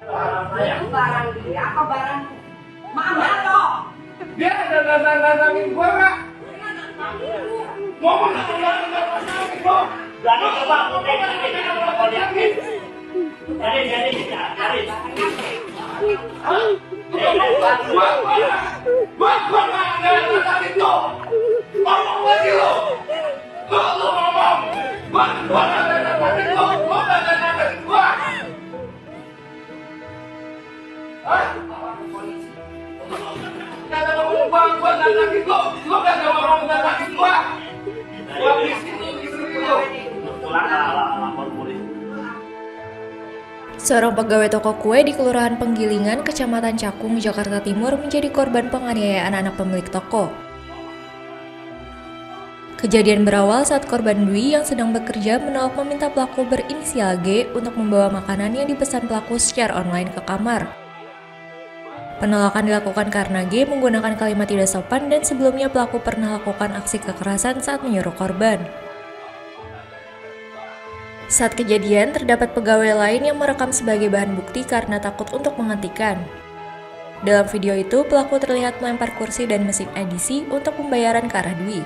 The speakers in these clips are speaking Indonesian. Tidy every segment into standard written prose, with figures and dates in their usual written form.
Itu barang dia apa barang mama toh? Dia ada nantangin gua nggak? Ngomong nantangin gua. Berani coba mau liatin. Jadi. Gua nggak ada nantangin tuh. Ngomong lagi lo. Lo ngomong. Gua nggak ada nantangin lo. Gua nggak ada nantangin gua. Hah? Nggak ada ngomong gua nantangin lo. Lo nggak ada ngomong nantangin gua. Gua di situ lo. Pulang lapor polisi. Seorang pegawai toko kue di Kelurahan Penggilingan, Kecamatan Cakung, Jakarta Timur menjadi korban penganiayaan anak pemilik toko. Kejadian berawal saat korban Dwi yang sedang bekerja menolak meminta pelaku berinisial G untuk membawa makanan yang dipesan pelaku secara online ke kamar. Penolakan dilakukan karena G menggunakan kalimat tidak sopan dan sebelumnya pelaku pernah lakukan aksi kekerasan saat menyuruh korban. Saat kejadian, terdapat pegawai lain yang merekam sebagai bahan bukti karena takut untuk menghentikan. Dalam video itu, pelaku terlihat melempar kursi dan mesin edisi untuk pembayaran ke arah Dwi.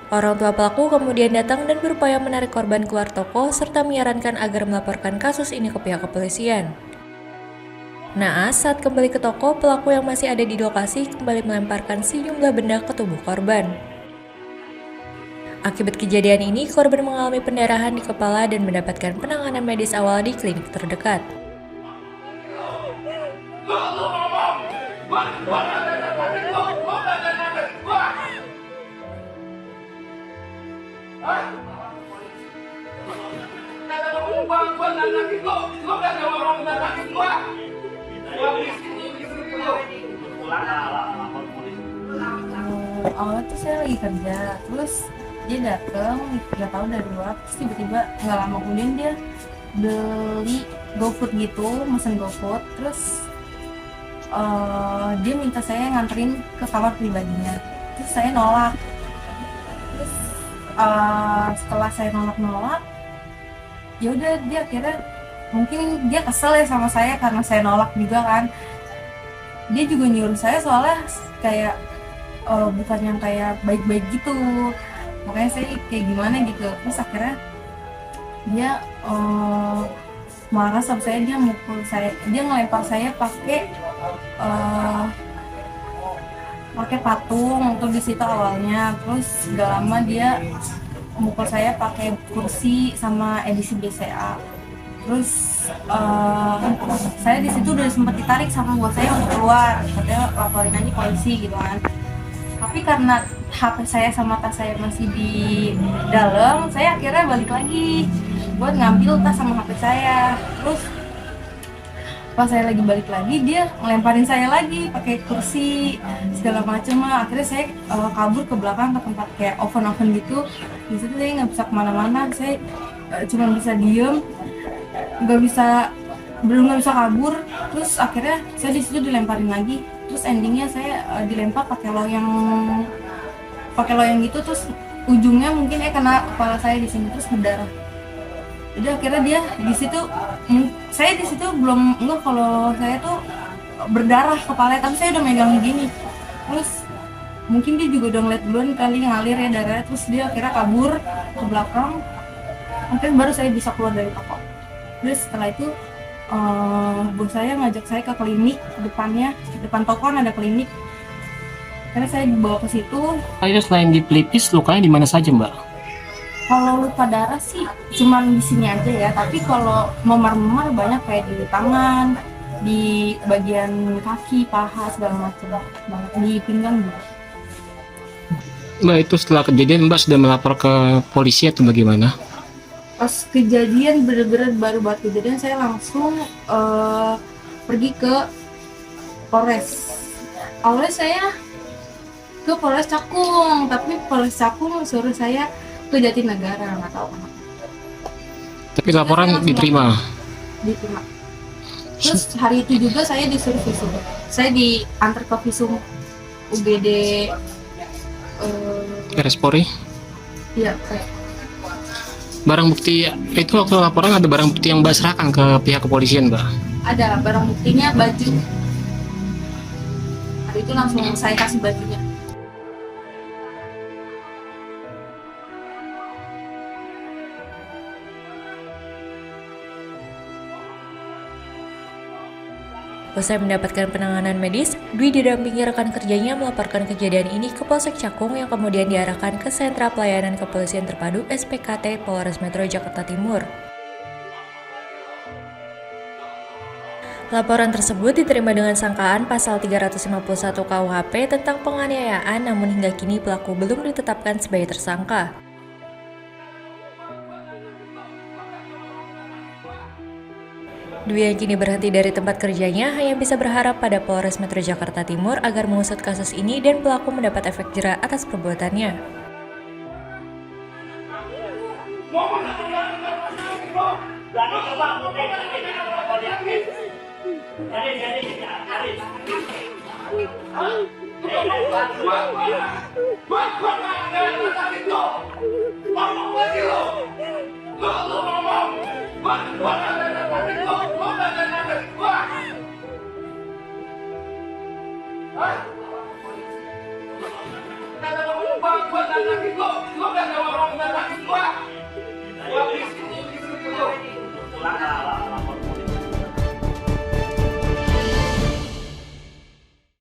Orang tua pelaku kemudian datang dan berupaya menarik korban keluar toko serta menyarankan agar melaporkan kasus ini ke pihak kepolisian. Naas, saat kembali ke toko, pelaku yang masih ada di lokasi kembali melemparkan sejumlah benda ke tubuh korban. Akibat kejadian ini, korban mengalami pendarahan di kepala dan mendapatkan penanganan medis awal di klinik terdekat. Awalnya tuh saya lagi kerja, terus dia datang, nggak tahu dari luar, terus tiba-tiba nggak lama kemudian dia beli GoFood gitu, mesen GoFood, terus dia minta saya nganterin ke kamar pribadinya, terus saya nolak. Terus setelah saya nolak, ya udah dia akhirnya mungkin dia kesel ya sama saya karena saya nolak juga kan. Dia juga nyuruh saya soalnya kayak bukan yang kayak baik-baik gitu. Makanya saya kayak gimana gitu, terus akhirnya dia marah sama saya, dia mukul saya, dia ngelempar saya pakai patung untuk di situ awalnya, terus gak lama dia mukul saya pakai kursi sama edisi BCA. Terus saya di situ udah sempat ditarik sama bos saya untuk keluar, katanya laporin aja polisi gitu kan. Tapi karena HP saya sama tas saya masih di dalam, saya akhirnya balik lagi buat ngambil tas sama HP saya. Terus pas saya lagi balik lagi, dia ngelemparin saya lagi pakai kursi segala macam. Akhirnya saya kabur ke belakang ke tempat kayak oven gitu. Di situ saya nggak bisa kemana-mana, saya cuma bisa diem, belum nggak bisa kabur. Terus akhirnya saya di situ dilemparin lagi. Terus endingnya saya dilempar pakai loyang gitu, terus ujungnya mungkin kena kepala saya di sini, terus berdarah. Jadi akhirnya dia di situ, saya di situ belum ngeh kalau saya tuh berdarah kepalanya, tapi saya udah megang gini. Terus mungkin dia juga udah ngeliat duluan kali ngalir ya darahnya, terus dia akhirnya kabur ke belakang. Akhirnya baru saya bisa keluar dari toko. Terus setelah itu bos saya ngajak saya ke klinik depan toko kan ada klinik. Karena saya dibawa ke situ. Ayo, selain di pelipis, lukanya di mana saja, Mbak? Kalau luka darah sih cuman di sini aja ya, tapi kalau memar-memar banyak kayak di tangan, di bagian kaki, paha segala macam, banget di pinggang juga. Mbak, itu setelah kejadian Mbak sudah melapor ke polisi atau bagaimana? Pas kejadian bener-bener baru buat kejadian, saya langsung pergi ke Polres. Awalnya saya ke Polres Cakung, tapi Polres Cakung suruh saya ke Jatinegara, nggak tahu kenapa. Tapi laporan diterima. Terus hari itu juga saya disuruh visum. Saya diantar ke visum UGD RS Polri. Iya, kayak. barang bukti itu waktu laporan ada barang bukti yang Mbak serahkan ke pihak kepolisian, Mbak? Ada barang buktinya baju. Hari itu langsung saya kasih bajunya. Usai mendapatkan penanganan medis, Dwi didampingi rekan kerjanya melaporkan kejadian ini ke Polsek Cakung yang kemudian diarahkan ke Sentra Pelayanan Kepolisian Terpadu SPKT Polres Metro Jakarta Timur. Laporan tersebut diterima dengan sangkaan pasal 351 KUHP tentang penganiayaan, namun hingga kini pelaku belum ditetapkan sebagai tersangka. Dwi yang kini berhenti dari tempat kerjanya hanya bisa berharap pada Polres Metro Jakarta Timur agar mengusut kasus ini dan pelaku mendapat efek jera atas perbuatannya. Berani coba mungkin kalau yakin. Jadi cari. Gua nggak ada